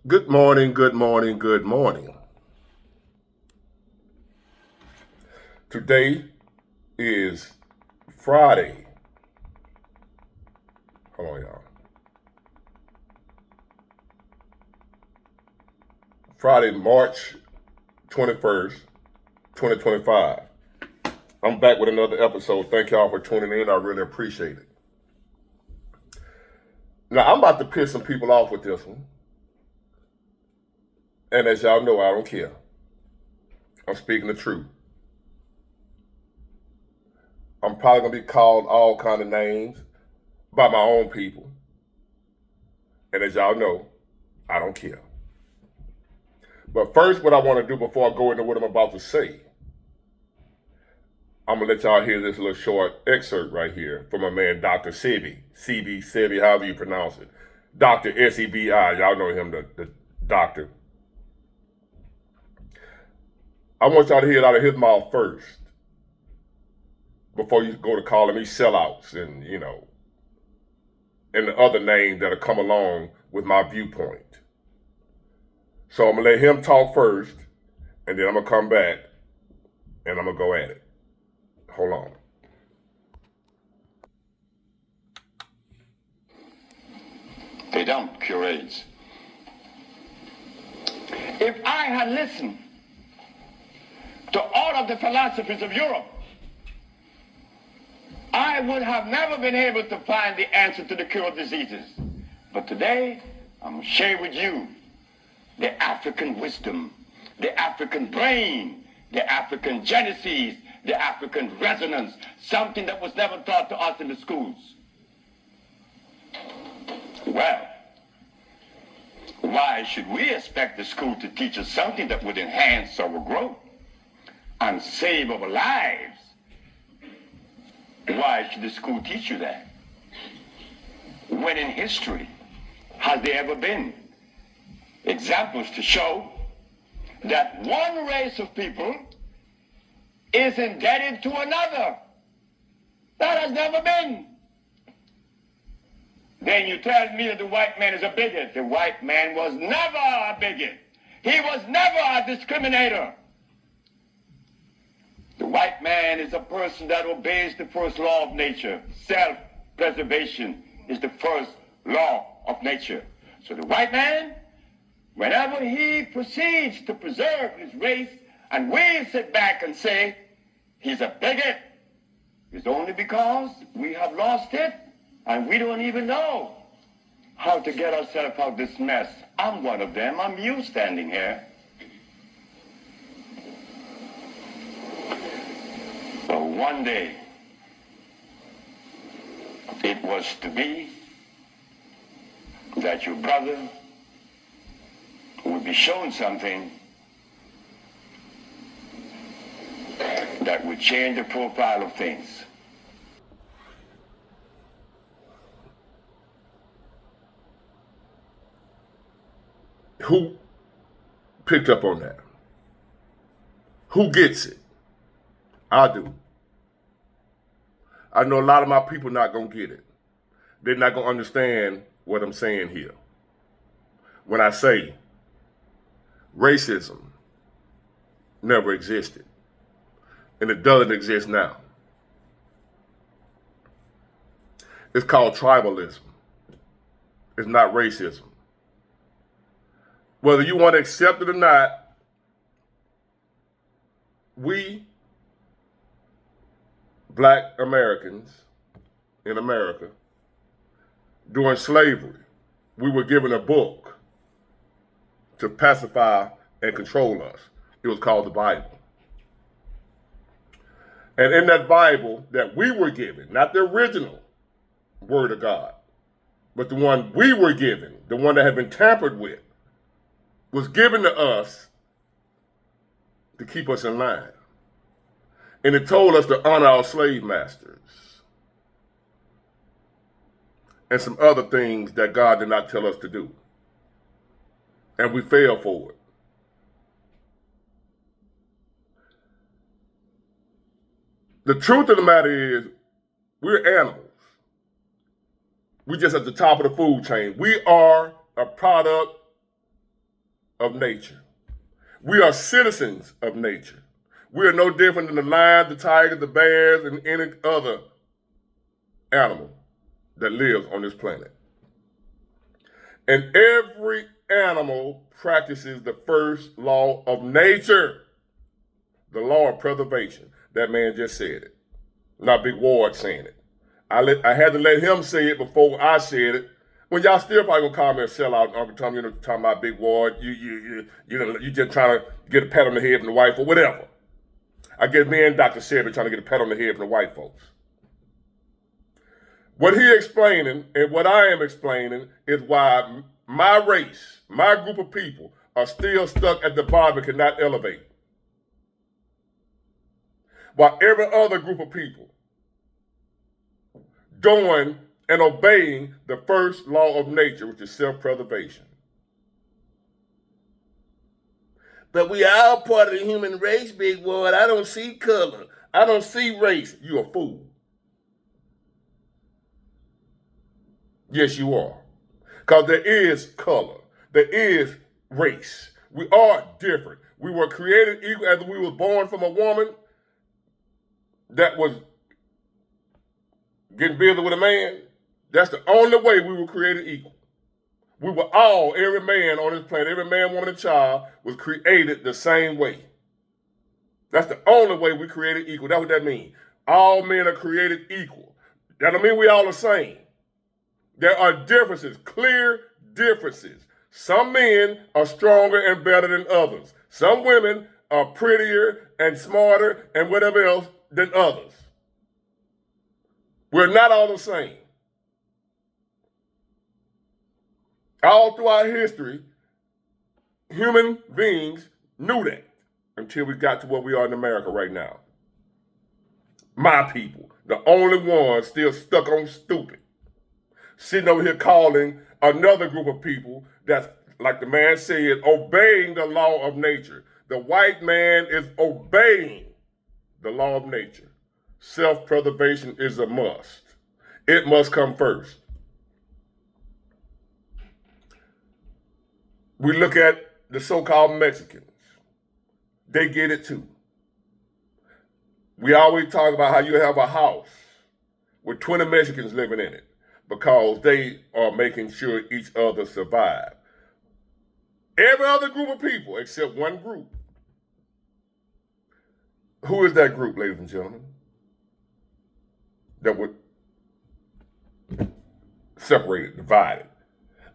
Good morning, good morning, good morning. Today is Friday. Hold on, y'all. Friday, March 21st, 2025. I'm back with another episode. Thank y'all for tuning in. I really appreciate it. Now, I'm about to piss some people off with this one. And as y'all know, I don't care. I'm speaking the truth. I'm probably going to be called all kind of names by my own people. And as y'all know, I don't care. But first, what I want to do before I go into what I'm about to say, I'm going to let y'all hear this little short excerpt right here from a man, Dr. Sebi, however you pronounce it. Dr. Sebi, y'all know him, the doctor. I want y'all to hear it out of his mouth first before you go to calling me sellouts and, and the other names that'll come along with my viewpoint. So I'm going to let him talk first, and then I'm going to come back, and I'm going to go at it. Hold on. They don't cure AIDS. If I had listened to all of the philosophies of Europe, I would have never been able to find the answer to the cure of diseases. But today, I'm going to share with you the African wisdom, the African brain, the African genesis, the African resonance, something that was never taught to us in the schools. Well, why should we expect the school to teach us something that would enhance our growth and save our lives? Why should the school teach you that? When in history has there ever been examples to show that one race of people is indebted to another? That has never been. Then you tell me that the white man is a bigot. The white man was never a bigot. He was never a discriminator. The white man is a person that obeys the first law of nature. Self-preservation is the first law of nature. So the white man, whenever he proceeds to preserve his race, and we sit back and say he's a bigot, it's only because we have lost it and we don't even know how to get ourselves out of this mess. I'm one of them. I'm you standing here. But one day, it was to be that your brother would be shown something that would change the profile of things. Who picked up on that? Who gets it? I do. I know a lot of my people not going to get it. They're not going to understand what I'm saying here. When I say racism never existed, and it doesn't exist now. It's called tribalism. It's not racism. Whether you want to accept it or not, we Black Americans in America, during slavery, we were given a book to pacify and control us. It was called the Bible. And in that Bible that we were given, not the original Word of God, but the one we were given, the one that had been tampered with, was given to us to keep us in line. And it told us to honor our slave masters and some other things that God did not tell us to do. And we fell for it. The truth of the matter is, we're animals. We just at the top of the food chain. We are a product of nature. We are citizens of nature. We are no different than the lion, the tiger, the bears, and any other animal that lives on this planet. And every animal practices the first law of nature, the law of preservation. That man just said it. Not Big Ward saying it. I had to let him say it before I said it. When y'all still probably gonna call me a sellout, Uncle Tom, you know, talking about Big Ward, you just trying to get a pat on the head from the white folks, whatever. I guess me and Dr. Sebi trying to get a pat on the head from the white folks. What he explaining and what I am explaining is why my race, my group of people, are still stuck at the bottom and cannot elevate. While every other group of people doing and obeying the first law of nature, which is self-preservation. But we are all part of the human race, Big Ward. I don't see color. I don't see race. You a fool. Yes, you are. Because there is color. There is race. We are different. We were created equal as we were born from a woman that was getting busy with a man. That's the only way we were created equal. We were all, every man on this planet, every man, woman, and child was created the same way. That's the only way we created equal. That's what that means. All men are created equal. That don't mean we all the same. There are differences, clear differences. Some men are stronger and better than others. Some women are prettier and smarter and whatever else than others. We're not all the same. All throughout history, human beings knew that until we got to where we are in America right now. My people, the only ones still stuck on stupid. Sitting over here calling another group of people that's, like the man said, obeying the law of nature. The white man is obeying the law of nature. Self-preservation is a must. It must come first. We look at the so-called Mexicans. They get it too. We always talk about how you have a house with 20 Mexicans living in it because they are making sure each other survive. Every other group of people except one group. Who is that group, ladies and gentlemen? That would separate it, divide it.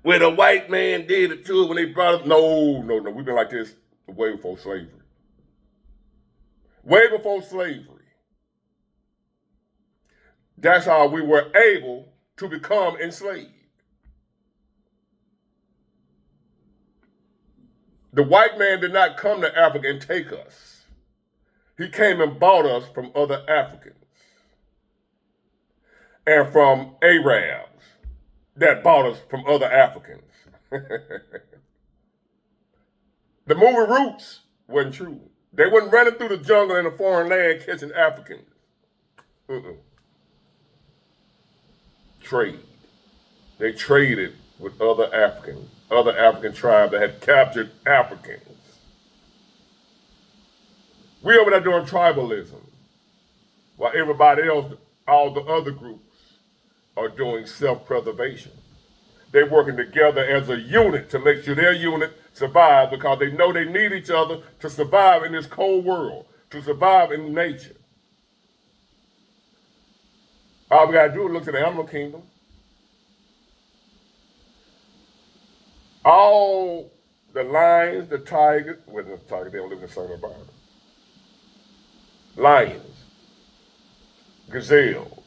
Where the white man did it too when they brought us. No. We've been like this way before slavery. Way before slavery. That's how we were able to become enslaved. The white man did not come to Africa and take us. He came and bought us from other Africans and from Arabs that bought us from other Africans. The movie Roots wasn't true. They wasn't running through the jungle in a foreign land catching Africans. Trade. They traded with other African tribes that had captured Africans. We over there doing tribalism, while everybody else, all the other groups, are doing self-preservation. They're working together as a unit to make sure their unit survives because they know they need each other to survive in this cold world, to survive in nature. All we gotta do is look to the animal kingdom. All the lions, the tigers, well, the tigers, they don't live in the same environment. Lions, gazelles,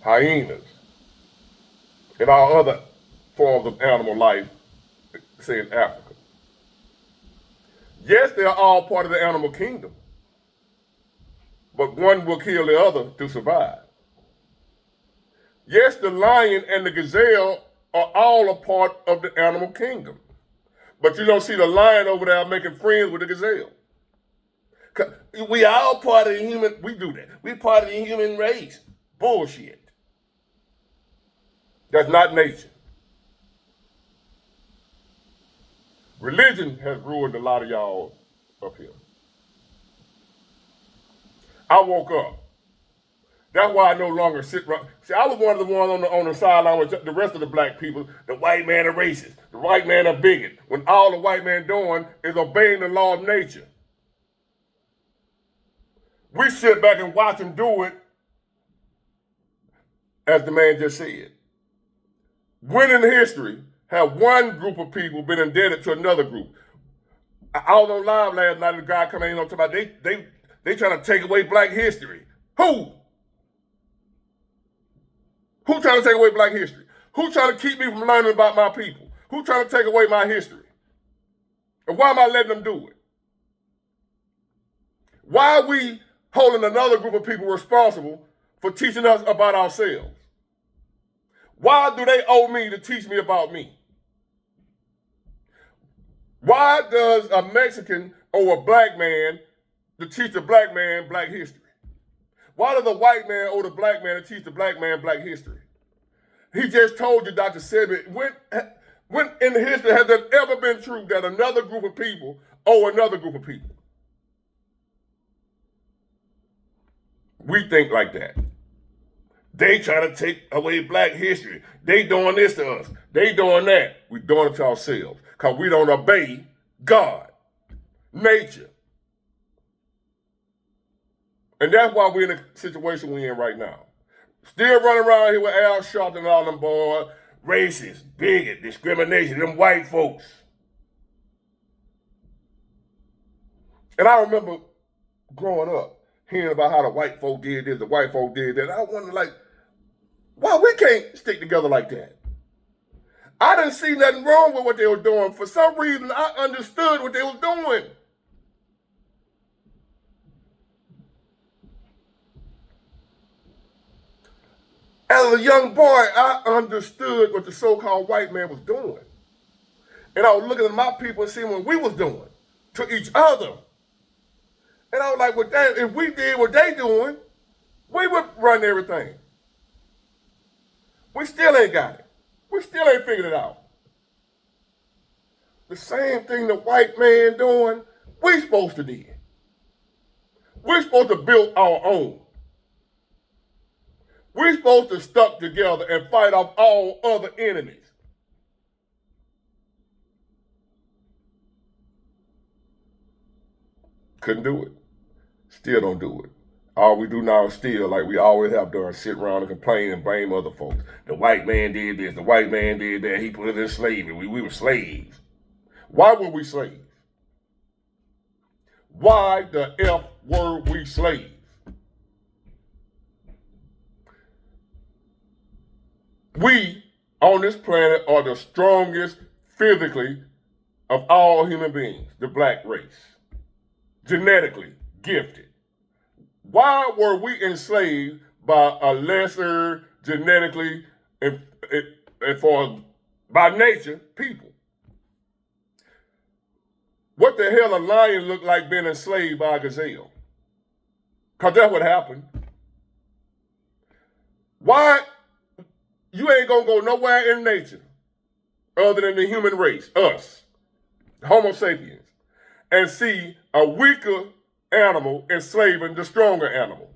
hyenas, and all other forms of animal life, say in Africa. Yes, they are all part of the animal kingdom, but one will kill the other to survive. Yes, the lion and the gazelle are all a part of the animal kingdom, but you don't see the lion over there making friends with the gazelle. We all part of the human, we do that. We part of the human race. Bullshit. That's not nature. Religion has ruined a lot of y'all up here. I woke up. That's why I no longer sit around. See, I was one of the ones on the sideline with the rest of the black people. The white man a racist. The white man a bigot. When all the white man doing is obeying the law of nature. We sit back and watch him do it, as the man just said. When in history have one group of people been indebted to another group? I was on live last night and the guy coming in on talking about they trying to take away black history. Who? Who trying to take away black history? Who trying to keep me from learning about my people? Who trying to take away my history? And why am I letting them do it? Why are we holding another group of people responsible for teaching us about ourselves? Why do they owe me to teach me about me? Why does a Mexican owe a black man to teach a black man black history? Why does a white man owe the black man to teach the black man black history? He just told you, Dr. Sebi, when in history has it ever been true that another group of people owe another group of people? We think like that. They trying to take away black history. They doing this to us. They doing that. We doing it to ourselves because we don't obey God, nature. And that's why we're in the situation we're in right now. Still running around here with Al Sharpton and all them boys, racist, bigot, discrimination, them white folks. And I remember growing up, hearing about how the white folk did this, the white folk did that. I wonder, like, why we can't stick together like that? I didn't see nothing wrong with what they were doing. For some reason, I understood what they was doing. As a young boy, I understood what the so-called white man was doing. And I was looking at my people and seeing what we was doing to each other. And I was like, well, damn, if we did what they doing, we would run everything. We still ain't got it. We still ain't figured it out. The same thing the white man doing, we supposed to do. We're supposed to build our own. We're supposed to stuck together and fight off all other enemies. Couldn't do it. Still don't do it. All we do now is still, like we always have done, sit around and complain and blame other folks. The white man did this, the white man did that, he put us in slavery, we were slaves. Why were we slaves? Why the F were we slaves? We on this planet are the strongest physically of all human beings, the black race. Genetically gifted. Why were we enslaved by a lesser genetically and by nature people? What the hell a lion look like being enslaved by a gazelle? Because that's what happened. Why? You ain't gonna go nowhere in nature other than the human race, us, Homo sapiens, and see a weaker animal enslaving the stronger animal.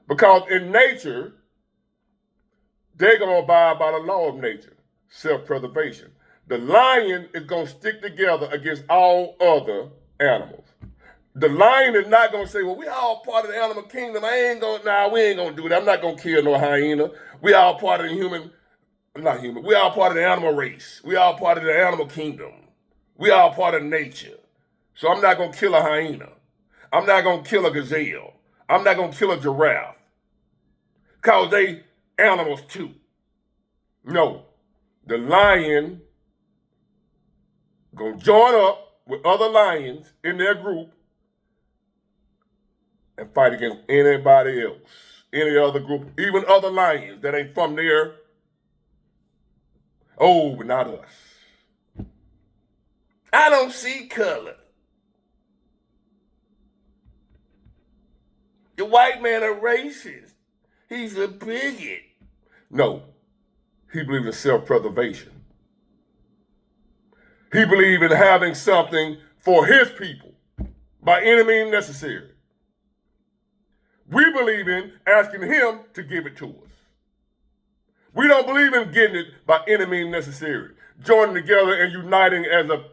Because in nature, they're going to abide by the law of nature, self-preservation. The lion is going to stick together against all other animals. The lion is not going to say, well, we all part of the animal kingdom. We ain't going to do that. I'm not going to kill no hyena. We all part of the we all part of the animal race. We all part of the animal kingdom. We all part of nature. So I'm not going to kill a hyena. I'm not going to kill a gazelle. I'm not going to kill a giraffe. Because they animals too. No. The lion going to join up with other lions in their group and fight against anybody else. Any other group, even other lions that ain't from there. Oh, but not us. I don't see color. The white man a racist. He's a bigot. No. He believed in self-preservation. He believed in having something for his people by any means necessary. We believe in asking him to give it to us. We don't believe in getting it by any means necessary, joining together and uniting as a.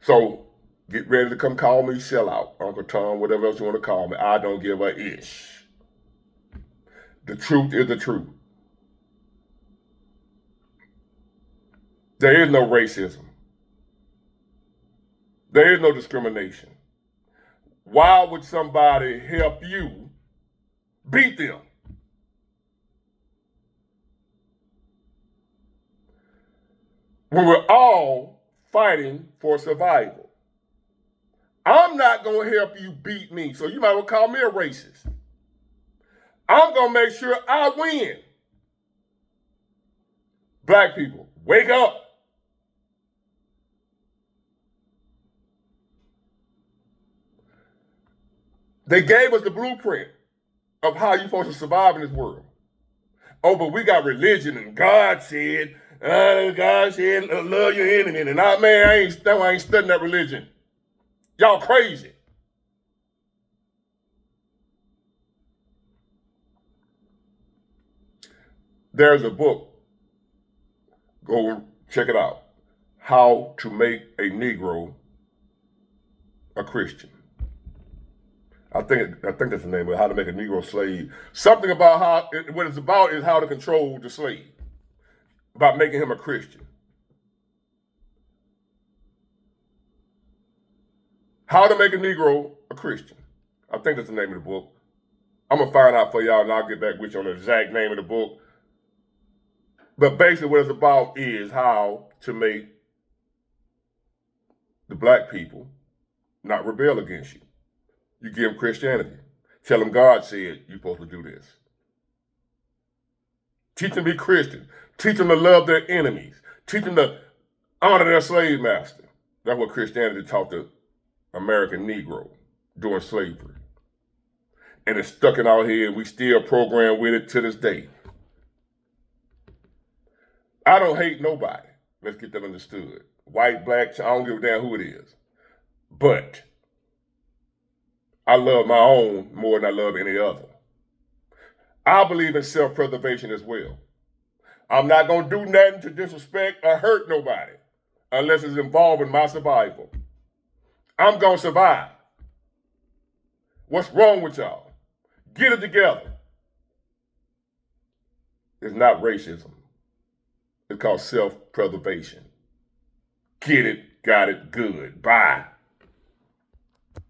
So get ready to come call me sellout, Uncle Tom, whatever else you want to call me. I don't give a ish. The truth is the truth. There is no racism. There is no discrimination. Why would somebody help you beat them? When we're all fighting for survival. I'm not going to help you beat me, so you might well call me a racist. I'm going to make sure I win. Black people, wake up. They gave us the blueprint of how you're supposed to survive in this world. Oh, but we got religion, and God said, love your enemy. And I ain't studying that religion. Y'all crazy. There's a book. Go check it out. How to Make a Negro a Christian. I think that's the name of it, How to Make a Negro Slave. Something about what it's about is how to control the slave, about making him a Christian. How to Make a Negro a Christian. I think that's the name of the book. I'm going to find out for y'all, and I'll get back with you on the exact name of the book. But basically what it's about is how to make the black people not rebel against you. You give them Christianity. Tell them God said you're supposed to do this. Teach them to be Christian. Teach them to love their enemies. Teach them to honor their slave master. That's what Christianity taught the American Negro during slavery. And it's stuck in our head. We still program with it to this day. I don't hate nobody. Let's get that understood. White, black, I don't give a damn who it is. But I love my own more than I love any other. I believe in self-preservation as well. I'm not going to do nothing to disrespect or hurt nobody unless it's involving my survival. I'm going to survive. What's wrong with y'all? Get it together. It's not racism. It's called self-preservation. Get it, got it, good. Bye.